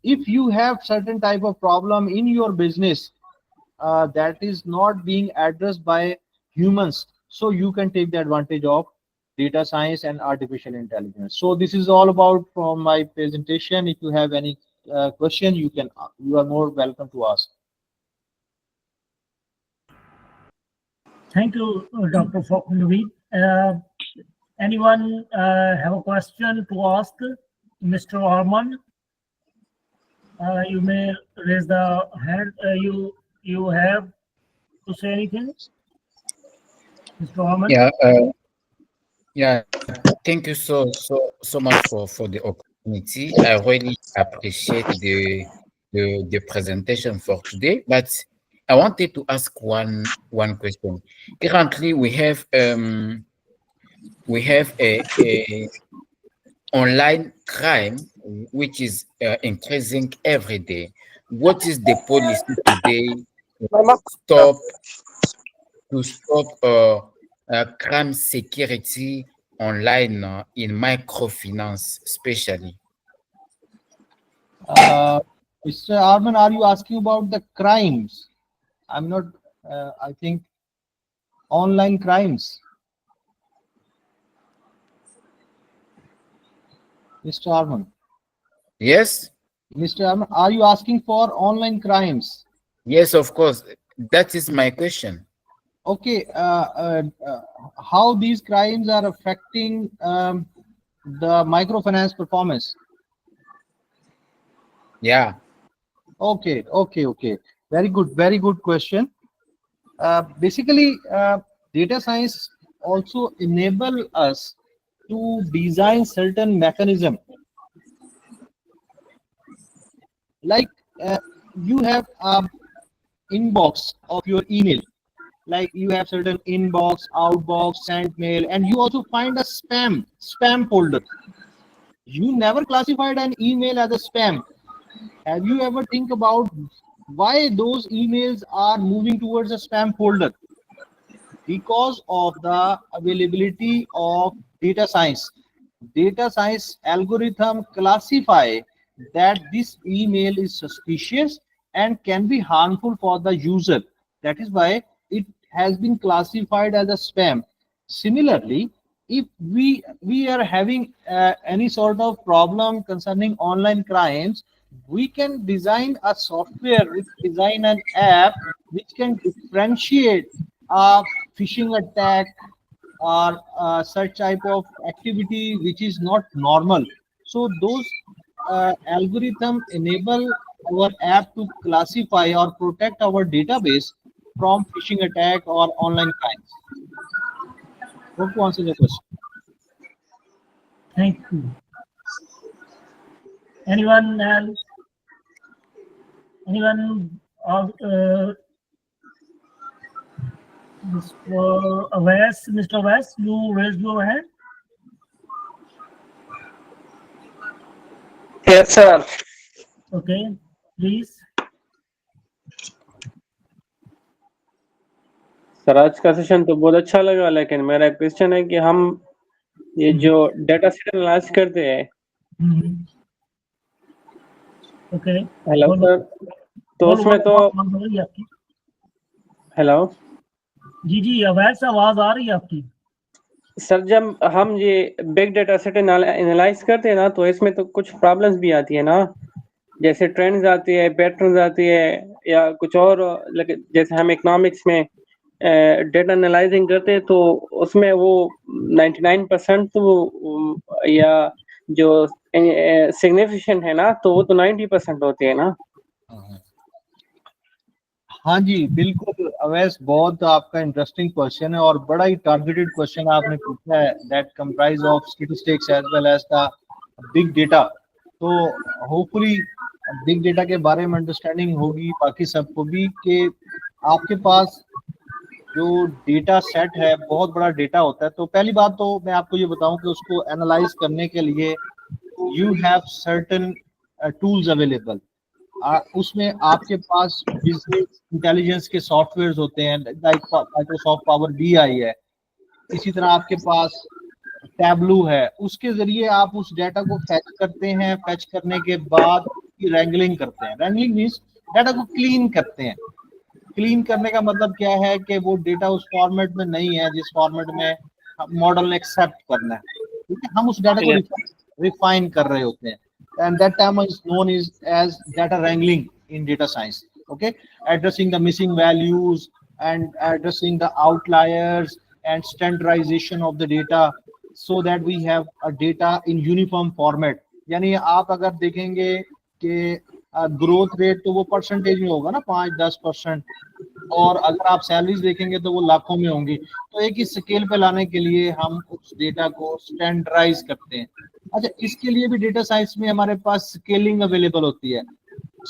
if you have certain type of problem in your business that is not being addressed by humans, so you can take the advantage of data science and artificial intelligence. So this is all about from my presentation. If you have any question, you are more welcome to ask. Thank you, Dr. Naveed. Anyone have a question to ask Mr. Arman? You may raise the hand. You have to say anything, Mr. Arman? Yeah, thank you so much for the opportunity. I really appreciate the presentation for today. But I wanted to ask one question. Currently, we have a online crime which is increasing every day. What is the policy today to stop crime security online in microfinance, especially? Mr. Arman, are you asking about the crimes? I'm not. I think online crimes. Mr. Arman. Yes. Mr. Arman, are you asking for online crimes? Yes, of course. That is my question. Okay. How these crimes are affecting the microfinance performance? Yeah. Okay. Very good question. Basically, data science also enable us to design certain mechanism. Like you have inbox of your email, like you have certain inbox, outbox, sent mail, and you also find a spam folder. You never classified an email as a spam. Have you ever think about why those emails are moving towards a spam folder? Because of the availability of data science. Data science algorithm classify that this email is suspicious and can be harmful for the user. That is why it has been classified as a spam. Similarly, if we are having any sort of problem concerning online crimes, we can design a software, we design an app which can differentiate a phishing attack or such type of activity which is not normal. So those algorithm enable our app to classify or protect our database from phishing attack or online crimes. Hope to answer your question. Thank you. Anyone else? Anyone? Mr. West, you raised your hand. Yes, sir. Okay, please. Sir आज का session तो बहुत अच्छा लगा, लेकिन मेरा question है कि हम ये जो डेटा सेट एनालाइज करते हैं, ओके, हेलो सर, तो उसमें तो हेलो जी जी, अवैध आवाज आ रही है आपकी। सर, जब हम ये बिग डेटा सेट एनालाइज करते हैं ना, तो इसमें तो कुछ प्रॉब्लम्स भी आती है ना, जैसे ट्रेंड्स आती है, पैटर्न्स आती है, या कुछ और। जैसे हम इकोनॉमिक्स में डेटा एनालाइजिंग करते हैं, तो उसमें वो 99% तो या जो सिग्निफिकेंट है ना, तो वो तो 90% होती है ना। हाँ जी, बिल्कुल अवैस, बहुत आपका इंटरेस्टिंग क्वेश्चन है और बड़ा ही टारगेटेड क्वेश्चन आपने पूछा है, that comprise of statistics as well as the big data. तो होपफुली बिग डेटा के बारे में अंडरस्टैंडिंग होगी बाकी सबको भी, कि आपके पास जो डेटा सेट है बहुत बड़ा डेटा होता है। तो पहली बात तो मैं आपको ये बताऊं कि उसको एनालाइज करने के लिए you have certain tools available. उसमें आपके पास बिजनेस इंटेलिजेंस के सॉफ्टवेयर होते हैं, लाइक माइक्रोसॉफ्ट पावर BI है। इसी तरह आपके पास टैबलू है, उसके जरिए आप उस डेटा को फैच करते हैं। फैच करने के बाद रैंगलिंग करते हैं। रैंगलिंग मीन्स डेटा को क्लीन करते हैं। क्लीन करने का मतलब क्या है कि वो डेटा उस फॉर्मेट में नहीं है जिस फॉर्मेट में मॉडल ने एक्सेप्ट करना है। ठीक है, हम उस डाटा को रिफाइन कर रहे होते हैं, and that term is known as data wrangling in data science. Okay, addressing the missing values and addressing the outliers and standardization of the data so that we have a data in uniform format. यानी आप अगर देखेंगे कि growth rate तो वो percentage में होगा ना, 5-10%, और अगर आप सैलरीज देखेंगे तो वो लाखों में होंगी। तो एक ही स्केल पे लाने के लिए हम उस डेटा को स्टैंडर्डाइज करते हैं। अच्छा, इसके लिए भी डेटा साइंस में हमारे पास स्केलिंग अवेलेबल होती है।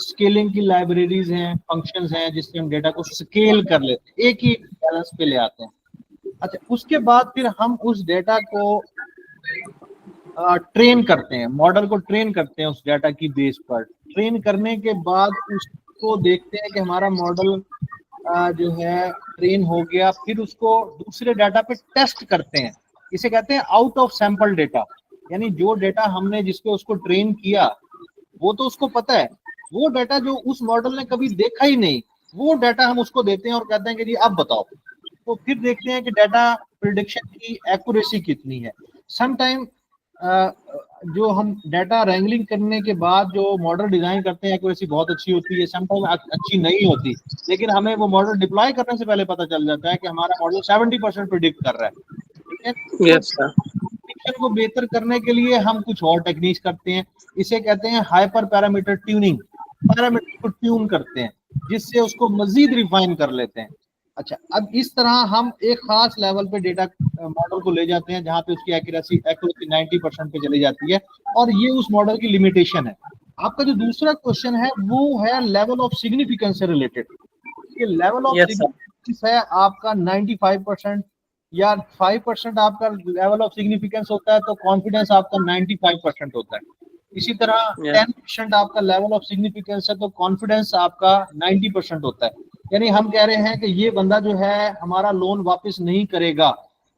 स्केलिंग की लाइब्रेरीज हैं, फंक्शंस हैं, जिससे हम डेटा को स्केल कर लेते हैं, एक ही बैलेंस पे ले आते हैं। अच्छा, उसके बाद फिर हम उस डेटा को ट्रेन करते हैं, मॉडल को ट्रेन करते हैं उस डाटा की बेस पर। ट्रेन करने के बाद उसको देखते हैं कि हमारा मॉडल जो है ट्रेन हो गया, फिर उसको दूसरे डाटा पे टेस्ट करते हैं। इसे कहते हैं आउट ऑफ सैंपल डेटा। यानी जो डेटा हमने जिसपे उसको ट्रेन किया वो तो उसको पता है, वो डाटा जो उस मॉडल ने कभी देखा ही नहीं, वो डाटा हम उसको देते हैं और कहते हैं कि जी अब बताओ। तो फिर देखते हैं कि डाटा प्रिडिक्शन की एक्यूरेसी कितनी है। समटाइम जो हम डाटा रैंगलिंग करने के बाद जो मॉडल डिजाइन करते हैं, एक्यूरेसी बहुत अच्छी होती है, समटाइम अच्छी नहीं होती, लेकिन हमें वो मॉडल डिप्लॉय करने से पहले पता चल जाता है कि हमारा मॉडल 70% प्रिडिक्ट कर रहा है। ठीक है, प्रिडिक्शन को बेहतर करने के लिए हम कुछ और टेक्निक्स करते हैं। इसे कहते हैं हाइपर पैरामीटर ट्यूनिंग। पैरामीटर को ट्यून करते हैं जिससे उसको मजीद रिफाइन कर लेते हैं। अच्छा, अब इस तरह हम एक खास लेवल पे डेटा मॉडल को ले जाते हैं जहां पे उसकी एक्यूरेसी 90% पे चली जाती है, और ये उस मॉडल की लिमिटेशन है। आपका जो दूसरा क्वेश्चन है वो है लेवल ऑफ सिग्निफिकेंस से रिलेटेड। ये लेवल ऑफ सिग्निफिकेंस है आपका 95% या 5% आपका लेवल ऑफ सिग्निफिकेंस होता है, तो कॉन्फिडेंस आपका 95% होता है। इसी तरह 10% आपका लेवल ऑफ सिग्निफिकेंस है, तो कॉन्फिडेंस आपका 90% होता है। यानी हम कह रहे हैं कि ये बंदा जो है हमारा लोन वापस नहीं करेगा,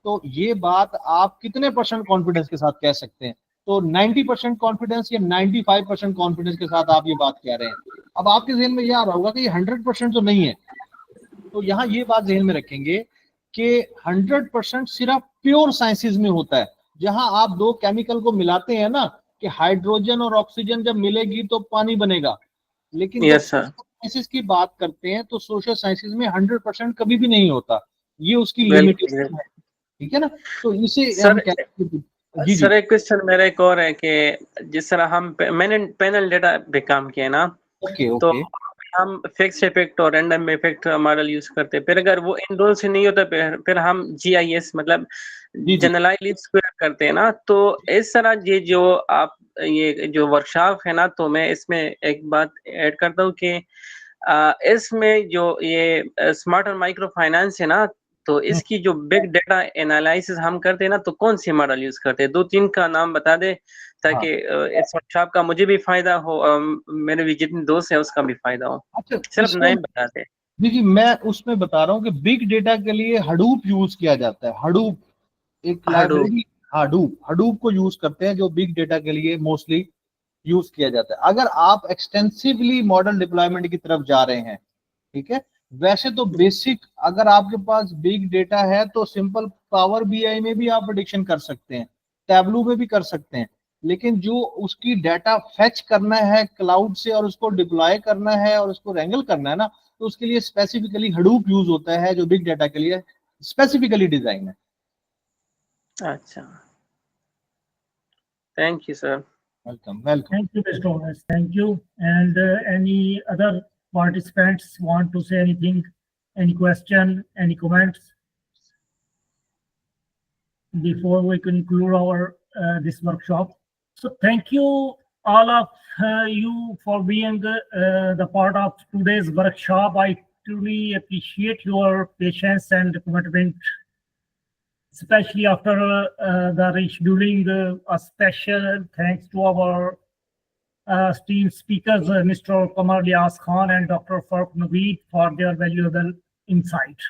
तो ये बात आप कितने परसेंट कॉन्फिडेंस के साथ कह सकते हैं? तो 90% कॉन्फिडेंस या 95% कॉन्फिडेंस के साथ आप ये बात कह रहे हैं। अब आपके जहन में यह आ रहा होगा कि ये 100% तो नहीं है। तो यहाँ ये बात जहन में रखेंगे कि 100% सिर्फ प्योर साइंसेज में होता है, जहां आप दो केमिकल को मिलाते हैं ना, कि हाइड्रोजन और ऑक्सीजन जब मिलेगी तो पानी बनेगा। लेकिन जब साइंसेज की बात करते हैं तो सोशल साइंसेज में 100% कभी भी नहीं होता, ये उसकी लिमिटेशन है। ठीक है ना, तो इसे हम कहते हैं। जी सर, एक क्वेश्चन मेरा एक और है कि जिस तरह हम मैंने पैनल डेटा पे काम किया ना, ओके तो हम फिक्स इफेक्ट और रैंडम इफेक्ट मॉडल यूज करते हैं, फिर अगर वो इन दोनों से नहीं होता फिर हम GIS मतलब जी। जनरलाइज लीस्ट स्क्वायर करते हैं ना। तो इस तरह ये जो आप ये जो वर्कशॉप है ना, तो मैं इसमें एक बात ऐड करता हूँ कि इसमें जो ये स्मार्ट और माइक्रो फाइनेंस है ना, तो इसकी जो बिग डेटा एनालिसिस हम करते हैं ना, तो कौन सी मॉडल यूज करते हैं? 2-3 का नाम बता दे ताकि इस वर्कशॉप का मुझे भी फायदा हो, मेरे भी जितने दोस्त हैं उसका भी फायदा हो। अच्छा, सिर्फ इसमें नाम बता दे। जी मैं उसमें बता रहा हूँ कि बिग डेटा के लिए हडूप यूज किया जाता है। हडूप एक Hadoop। लाइब्रेरी, हडूप हडूप को यूज करते हैं जो बिग डेटा के लिए मोस्टली यूज किया जाता है। अगर आप एक्सटेंसिवली मॉडल डिप्लॉयमेंट की तरफ जा रहे हैं, ठीक है, वैसे तो बेसिक अगर आपके पास बिग डेटा है तो सिंपल पावर BI में भी आप प्रेडिक्शन कर सकते हैं, टैबलू में भी कर सकते हैं, लेकिन जो उसकी डाटा फेच करना है क्लाउड से और उसको डिप्लॉय करना है और उसको रैंगल करना है ना, तो उसके लिए स्पेसिफिकली हडूप यूज होता है जो बिग डेटा के लिए स्पेसिफिकली डिजाइन है। अच्छा, thank you sir. Welcome welcome. Thank you, Mr. Omas. Thank you. And any other participants want to say anything? Any question? Any comments? Before we conclude our this workshop. So thank you all of you for being the part of today's workshop. I truly appreciate your patience and commitment, especially after the rescheduling. A special thanks to our esteemed speakers, Mr. Qamar Ilyas Khan and Dr. Farooq Naveed, for their valuable insight.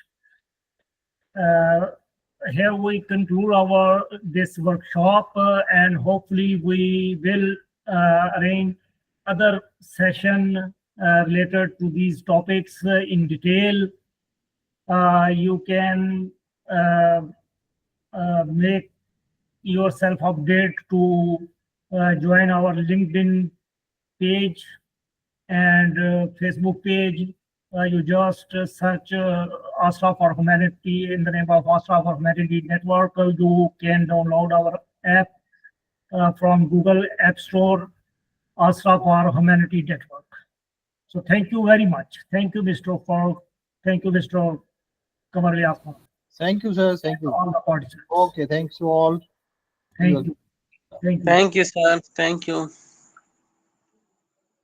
Here we conclude our this workshop, and hopefully we will arrange other session related to these topics in detail. You can make yourself update to join our LinkedIn page and Facebook page. You just search Asara for Humanity in the name of Asara for Humanity Network. You can download our app from Google App Store, Asara for Humanity Network. So thank you very much. Thank you, Mr. Farooq. Thank you, Mr. Qamar Ilyas Khan. Thank you sir, thank you. All the participants. Okay, thanks to all. Thank you. Thank you. Thank you sir, thank you।